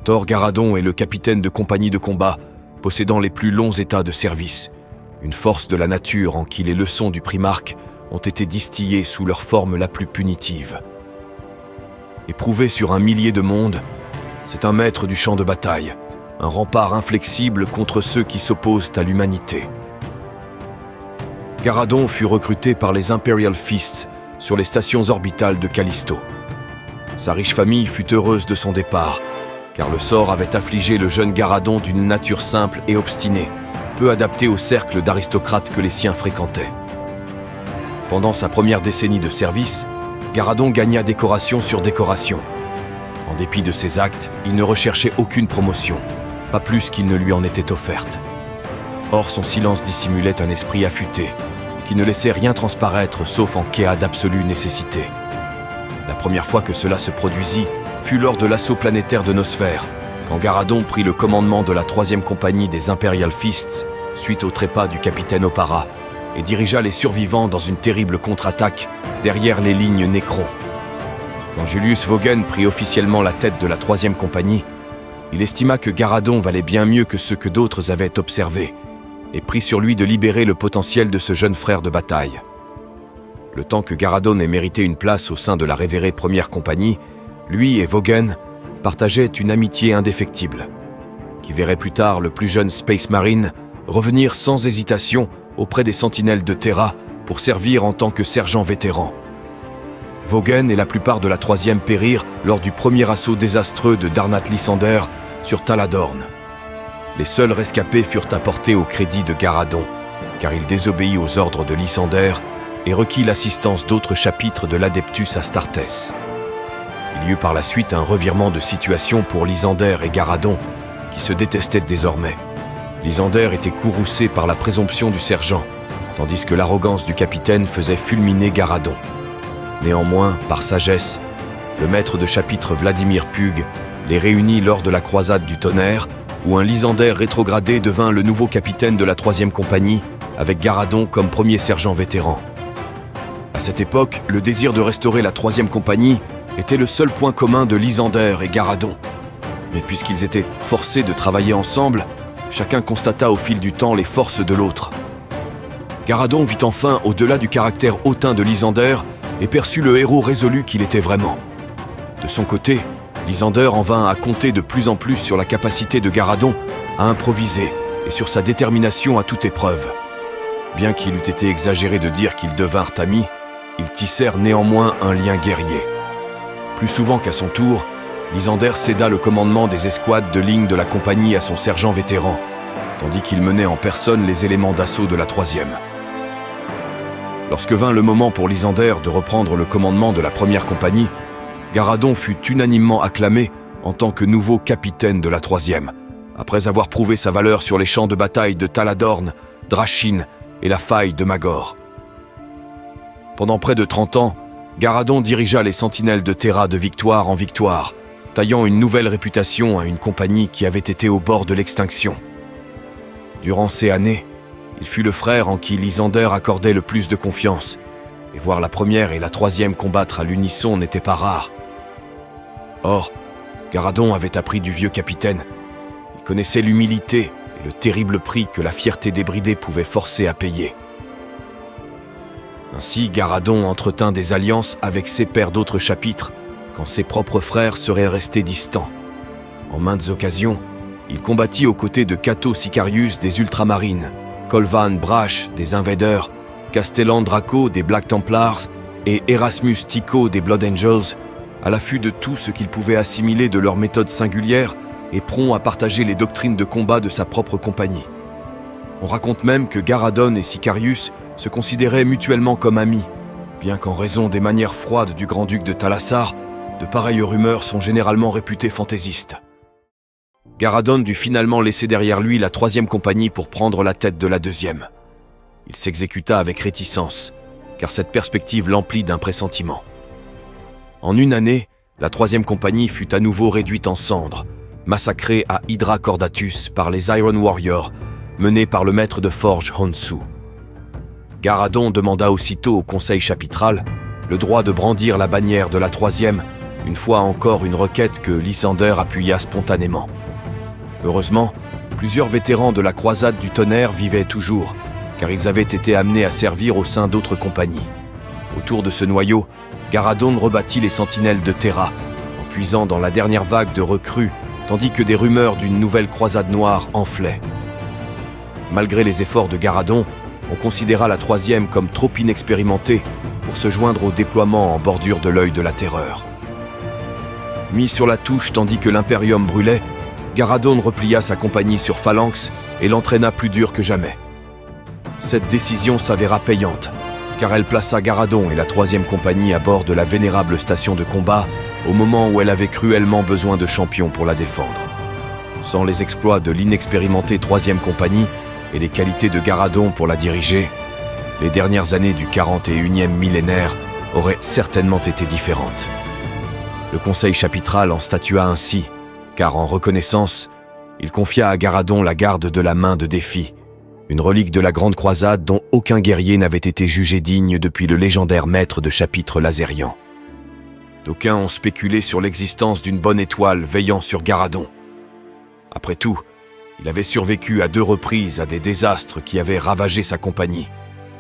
Thor Garadon est le capitaine de compagnie de combat, possédant les plus longs états de service, une force de la nature en qui les leçons du Primarque ont été distillées sous leur forme la plus punitive. Éprouvé sur un millier de mondes, c'est un maître du champ de bataille, un rempart inflexible contre ceux qui s'opposent à l'humanité. Garadon fut recruté par les Imperial Fists sur les stations orbitales de Callisto. Sa riche famille fut heureuse de son départ, car le sort avait affligé le jeune Garadon d'une nature simple et obstinée, peu adaptée au cercle d'aristocrates que les siens fréquentaient. Pendant sa première décennie de service, Garadon gagna décoration sur décoration. En dépit de ses actes, il ne recherchait aucune promotion, pas plus qu'il ne lui en était offerte. Or, son silence dissimulait un esprit affûté, qui ne laissait rien transparaître sauf en cas d'absolue nécessité. La première fois que cela se produisit fut lors de l'assaut planétaire de Nosphère, quand Garadon prit le commandement de la 3e compagnie des Imperial Fists suite au trépas du capitaine Opara et dirigea les survivants dans une terrible contre-attaque derrière les lignes Necron. Quand Julius Voguen prit officiellement la tête de la 3e compagnie, il estima que Garadon valait bien mieux que ce que d'autres avaient observé et prit sur lui de libérer le potentiel de ce jeune frère de bataille. Le temps que Garadon ait mérité une place au sein de la révérée 1re compagnie, lui et Voguen partageaient une amitié indéfectible, qui verrait plus tard le plus jeune Space Marine revenir sans hésitation auprès des sentinelles de Terra pour servir en tant que sergent vétéran. Voguen et la plupart de la 3e périrent lors du premier assaut désastreux de Darnath Lysander sur Taladorn. Les seuls rescapés furent apportés au crédit de Garadon, car il désobéit aux ordres de Lysander et requit l'assistance d'autres chapitres de l'Adeptus Astartes. Il y eut par la suite un revirement de situation pour Lysander et Garadon, qui se détestaient désormais. Lysander était courroucé par la présomption du sergent, tandis que l'arrogance du capitaine faisait fulminer Garadon. Néanmoins, par sagesse, le maître de chapitre Vladimir Pug les réunit lors de la croisade du tonnerre, où un Lysander rétrogradé devint le nouveau capitaine de la 3e compagnie, avec Garadon comme premier sergent vétéran. À cette époque, le désir de restaurer la 3e compagnie était le seul point commun de Lysander et Garadon. Mais puisqu'ils étaient forcés de travailler ensemble, chacun constata au fil du temps les forces de l'autre. Garadon vit enfin au-delà du caractère hautain de Lysander et perçut le héros résolu qu'il était vraiment. De son côté, Lysander en vint à compter de plus en plus sur la capacité de Garadon à improviser et sur sa détermination à toute épreuve. Bien qu'il eût été exagéré de dire qu'ils devinrent amis, ils tissèrent néanmoins un lien guerrier. Plus souvent qu'à son tour, Lysander céda le commandement des escouades de ligne de la compagnie à son sergent vétéran, tandis qu'il menait en personne les éléments d'assaut de la 3e. Lorsque vint le moment pour Lysander de reprendre le commandement de la 1re compagnie, Garadon fut unanimement acclamé en tant que nouveau capitaine de la 3e, après avoir prouvé sa valeur sur les champs de bataille de Taladorn, Drachin et la faille de Magor. Pendant près de 30 ans, Garadon dirigea les sentinelles de Terra de victoire en victoire, taillant une nouvelle réputation à une compagnie qui avait été au bord de l'extinction. Durant ces années, il fut le frère en qui Lysander accordait le plus de confiance, et voir la 1re et la 3e combattre à l'unisson n'était pas rare. Or, Garadon avait appris du vieux capitaine. Il connaissait l'humilité et le terrible prix que la fierté débridée pouvait forcer à payer. Ainsi, Garadon entretint des alliances avec ses pairs d'autres chapitres, quand ses propres frères seraient restés distants. En maintes occasions, il combattit aux côtés de Cato Sicarius des Ultramarines, Colvan Brash des Invaders, Castellan Draco des Black Templars et Erasmus Tico des Blood Angels, à l'affût de tout ce qu'il pouvait assimiler de leur méthode singulière et prompt à partager les doctrines de combat de sa propre compagnie. On raconte même que Garadon et Sicarius se considéraient mutuellement comme amis, bien qu'en raison des manières froides du grand-duc de Talassar, de pareilles rumeurs sont généralement réputées fantaisistes. Garadon dut finalement laisser derrière lui la 3e compagnie pour prendre la tête de la 2e. Il s'exécuta avec réticence, car cette perspective l'emplit d'un pressentiment. En une année, la 3e compagnie fut à nouveau réduite en cendres, massacrée à Hydra Cordatus par les Iron Warriors, menés par le maître de forge Honshu. Garadon demanda aussitôt au conseil chapitral le droit de brandir la bannière de la 3e, une fois encore une requête que Lysander appuya spontanément. Heureusement, plusieurs vétérans de la croisade du tonnerre vivaient toujours, car ils avaient été amenés à servir au sein d'autres compagnies. Autour de ce noyau, Garadon rebâtit les sentinelles de Terra, en puisant dans la dernière vague de recrues, tandis que des rumeurs d'une nouvelle croisade noire enflaient. Malgré les efforts de Garadon, on considéra la troisième comme trop inexpérimentée pour se joindre au déploiement en bordure de l'œil de la terreur. Mis sur la touche tandis que l'Imperium brûlait, Garadon replia sa compagnie sur Phalanx et l'entraîna plus dur que jamais. Cette décision s'avéra payante, car elle plaça Garadon et la troisième compagnie à bord de la vénérable station de combat au moment où elle avait cruellement besoin de champions pour la défendre. Sans les exploits de l'inexpérimentée troisième compagnie et les qualités de Garadon pour la diriger, les dernières années du 41e millénaire auraient certainement été différentes. Le conseil chapitral en statua ainsi, car en reconnaissance, il confia à Garadon la garde de la main de Défi, une relique de la Grande Croisade dont aucun guerrier n'avait été jugé digne depuis le légendaire maître de chapitre Lazérian. D'aucuns ont spéculé sur l'existence d'une bonne étoile veillant sur Garadon. Après tout, il avait survécu à 2 reprises à des désastres qui avaient ravagé sa compagnie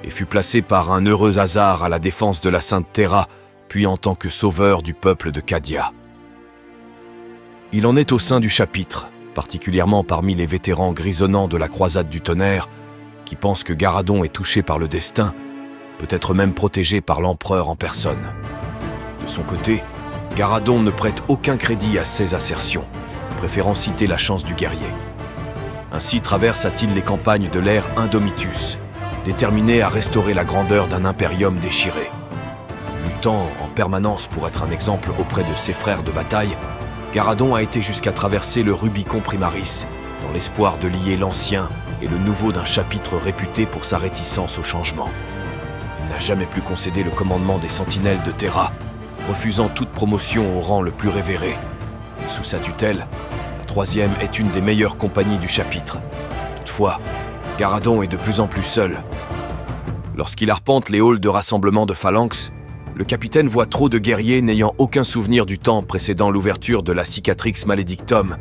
et fut placé par un heureux hasard à la défense de la Sainte Terra, puis en tant que sauveur du peuple de Cadia. Il en est au sein du chapitre, particulièrement parmi les vétérans grisonnants de la croisade du tonnerre, qui pensent que Garadon est touché par le destin, peut-être même protégé par l'empereur en personne. De son côté, Garadon ne prête aucun crédit à ces assertions, préférant citer la chance du guerrier. Ainsi traversa-t-il les campagnes de l'ère Indomitus, déterminé à restaurer la grandeur d'un impérium déchiré. Luttant en permanence pour être un exemple auprès de ses frères de bataille, Garadon a été jusqu'à traverser le Rubicon Primaris, dans l'espoir de lier l'ancien et le nouveau d'un chapitre réputé pour sa réticence au changement. Il n'a jamais pu concéder le commandement des sentinelles de Terra, refusant toute promotion au rang le plus révéré. Sous sa tutelle, la troisième est une des meilleures compagnies du chapitre. Toutefois, Garadon est de plus en plus seul. Lorsqu'il arpente les halls de rassemblement de Phalanx, le capitaine voit trop de guerriers n'ayant aucun souvenir du temps précédant l'ouverture de la Cicatrix Maledictum,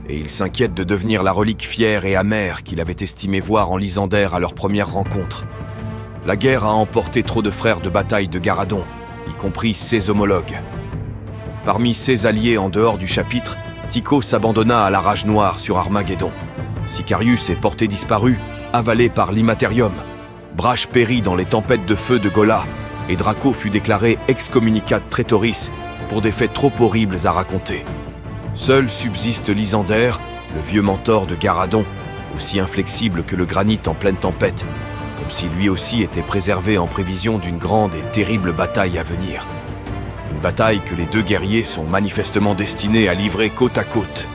et il s'inquiète de devenir la relique fière et amère qu'il avait estimé voir en Lysander à leur première rencontre. La guerre a emporté trop de frères de bataille de Garadon, y compris ses homologues. Parmi ses alliés en dehors du chapitre, Tycho s'abandonna à la rage noire sur Armageddon. Sicarius est porté disparu, avalé par l'Immaterium. Brash périt dans les tempêtes de feu de Gola, et Draco fut déclaré excommunicat Traitoris pour des faits trop horribles à raconter. Seul subsiste Lysander, le vieux mentor de Garadon, aussi inflexible que le granit en pleine tempête, comme si lui aussi était préservé en prévision d'une grande et terrible bataille à venir. Une bataille que les 2 guerriers sont manifestement destinés à livrer côte à côte.